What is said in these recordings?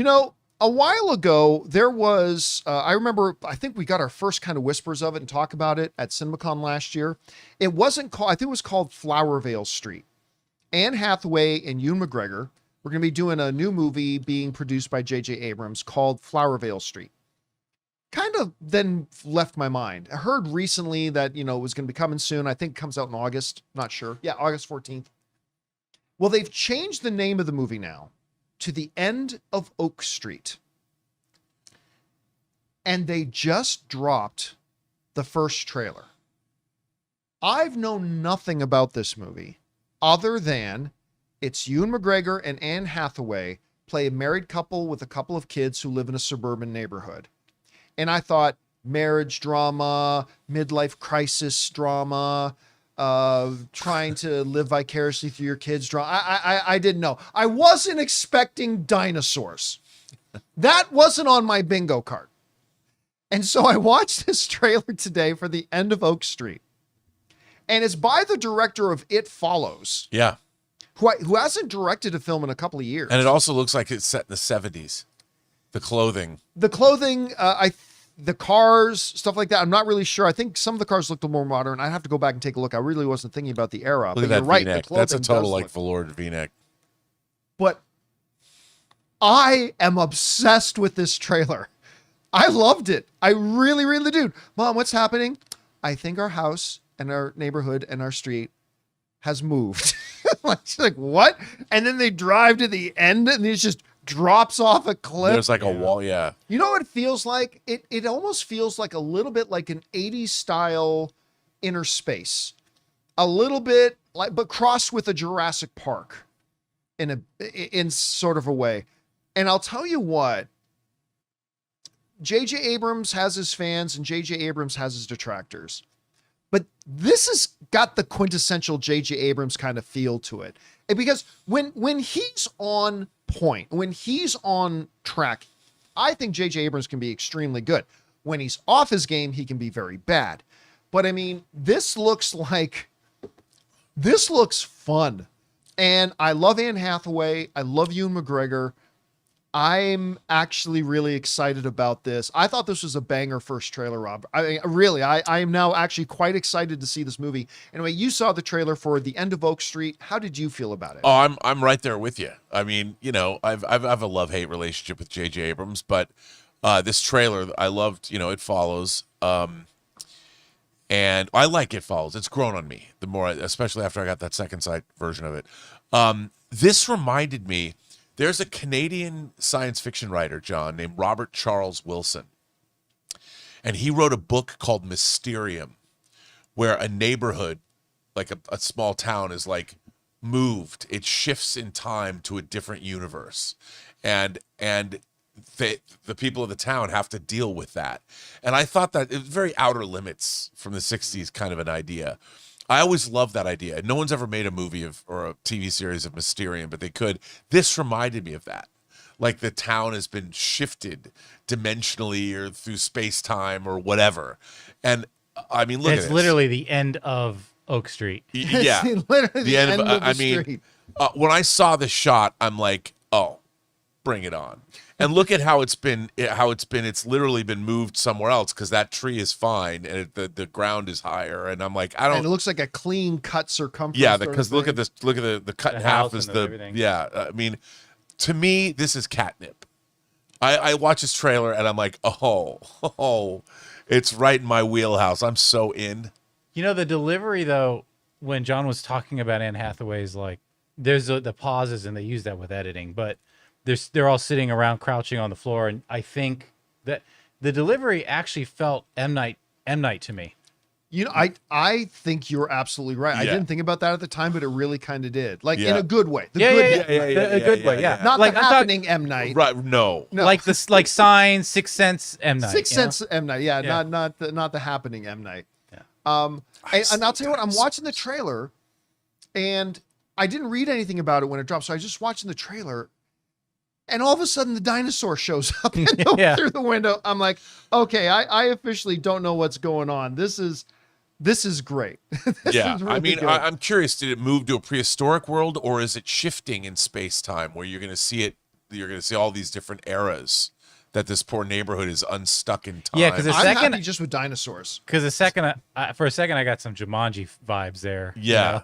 a while ago, there was, I remember, I think we got our first kind of whispers of it and talk about it at CinemaCon last year. It wasn't called, I think it was called Flowervale Street. Anne Hathaway and Ewan McGregor were going to be doing a new movie being produced by J.J. Abrams called Flowervale Street. Kind of then left my mind. I heard recently that, it was going to be coming soon. I think it comes out in August. Not sure. Yeah, August 14th. Well, they've changed the name of the movie now to The End of Oak Street. And they just dropped the first trailer. I've known nothing about this movie other than it's Ewan McGregor and Anne Hathaway play a married couple with a couple of kids who live in a suburban neighborhood. And I thought marriage drama, midlife crisis drama, trying to live vicariously through your kids' drama. I didn't know. I wasn't expecting dinosaurs. That wasn't on my bingo card. And so I watched this trailer today for The End of Oak Street. And it's by the director of It Follows. Yeah. Who hasn't directed a film in a couple of years. And it also looks like it's set in the 70s. The clothing. The clothing, the cars, stuff like that. I'm not really sure. I think some of the cars looked a little more modern. I'd have to go back and take a look. I really wasn't thinking about the era. Look at that V-neck. That's a total like veloured V-neck. But I am obsessed with this trailer. I loved it. I really, really do. Mom, what's happening? I think our house and our neighborhood and our street has moved. She's like, what? And then they drive to the end and it just drops off a cliff. There's like a wall, yeah. You know what it feels like? It almost feels like a little bit like an 80s style Inner Space. A little bit like, but crossed with a Jurassic Park in sort of a way. And I'll tell you what, J.J. Abrams has his fans and J.J. Abrams has his detractors. But this has got the quintessential J.J. Abrams kind of feel to it. And because when he's on point, when he's on track, I think J.J. Abrams can be extremely good. When he's off his game, he can be very bad. But I mean, this looks fun. And I love Anne Hathaway. I love Ewan McGregor. I'm actually really excited about this. I thought this was a banger first trailer, Rob. I am now actually quite excited to see this movie. Anyway, you saw the trailer for The End of Oak Street. How did you feel about it? Oh, I'm right there with you. I mean, I've a love-hate relationship with J.J. Abrams, but this trailer, I loved, It Follows. And I like It Follows. It's grown on me the more, especially after I got that second sight version of it. This reminded me, there's a Canadian science fiction writer, John, named Robert Charles Wilson. And he wrote a book called Mysterium, where a neighborhood, like a small town, is like moved. It shifts in time to a different universe. And the people of the town have to deal with that. And I thought that it was very Outer Limits from the 60s kind of an idea. I always loved that idea. No one's ever made a movie or a TV series of Mysterium, but they could. This reminded me of that. Like the town has been shifted dimensionally or through space-time or whatever. And I mean, look at this. It's literally the end of Oak Street. Yeah. Literally the end of the street. When I saw the shot, I'm like, oh, bring it on. And look at how it's literally been moved somewhere else because that tree is fine and the ground is higher. And I'm like, and it looks like a clean cut circumference. Yeah, because look at this. Look at the cut in half is everything. Yeah. I mean, to me, this is catnip. I watch this trailer and I'm like, oh, it's right in my wheelhouse. I'm so in. The delivery though, when John was talking about Anne Hathaway's, like, there's the pauses and they use that with editing, but they're all sitting around crouching on the floor, and I think that the delivery actually felt M. Night to me. I think you're absolutely right. Yeah. I didn't think about that at the time, but it really kind of did. Like in a good way. A good way. Not like the happening M. Night. Right? No. Like this, like Signs, Sixth Sense, M. Night. Sixth Sense, M. Night. Yeah. Not the happening M. Night. Yeah. And I'll tell you what. I'm watching the trailer, and I didn't read anything about it when it dropped, so I was just watching the trailer. And all of a sudden, the dinosaur shows up through the window. I'm like, okay, I officially don't know what's going on. This is great. This is really good. I'm curious. Did it move to a prehistoric world, or is it shifting in space time where you're going to see it you're going to see all these different eras that this poor neighborhood is unstuck in time. Yeah, 'cause it's- I'm second- happy just with dinosaurs. Because for a second, I got some Jumanji vibes there. Yeah.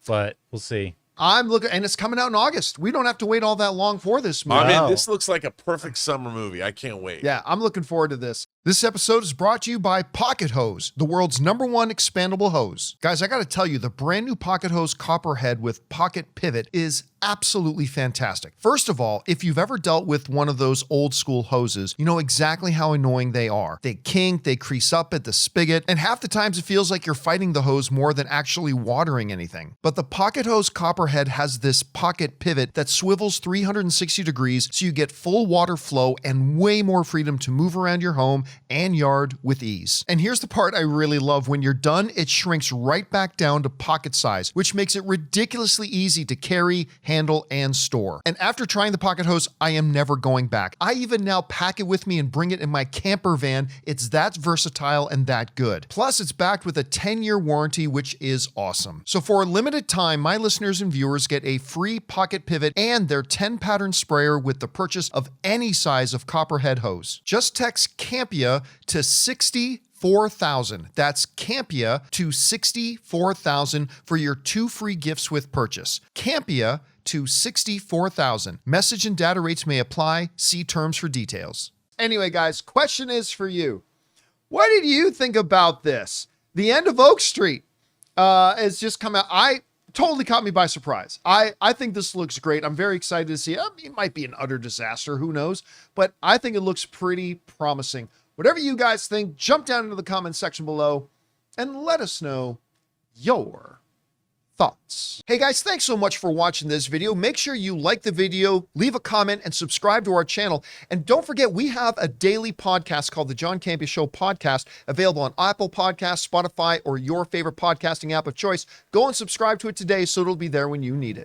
But we'll see. I'm looking, and it's coming out in August. We don't have to wait all that long for this movie. I mean, Wow. this looks like a perfect summer movie. I can't wait. Yeah, I'm looking forward to this. This episode is brought to you by Pocket Hose, the world's #1 expandable hose. Guys, I got to tell you, the brand new Pocket Hose Copperhead with Pocket Pivot is absolutely fantastic. First of all, if you've ever dealt with one of those old school hoses, you know exactly how annoying they are. They kink, they crease up at the spigot, and half the times it feels like you're fighting the hose more than actually watering anything. But the Pocket Hose Copperhead has this pocket pivot that swivels 360 degrees so you get full water flow and way more freedom to move around your home and yard with ease. And here's the part I really love. When you're done, it shrinks right back down to pocket size, which makes it ridiculously easy to carry, handle, and store. And after trying the Pocket Hose, I am never going back. I even now pack it with me and bring it in my camper van. It's that versatile and that good. Plus, it's backed with a 10-year warranty, which is awesome. So for a limited time, my listeners and viewers get a free pocket pivot and their 10-pattern sprayer with the purchase of any size of Copperhead hose. Just text Campea to 64,000. That's Campea to 64,000 for your 2 free gifts with purchase. Campea to 64,000. Message and data rates may apply. See terms for details. Anyway, guys, question is for you. What did you think about this? The end of Oak Street has just come out. Totally caught me by surprise. I think this looks great. I'm very excited to see it. It might be an utter disaster. Who knows? But I think it looks pretty promising. Whatever you guys think, jump down into the comment section below and let us know your thoughts. Hey guys, thanks so much for watching this video. Make sure you like the video, leave a comment, and subscribe to our channel. And don't forget, we have a daily podcast called the John Campea Show Podcast, available on Apple Podcasts, Spotify, or your favorite podcasting app of choice. Go and subscribe to it today so it'll be there when you need it.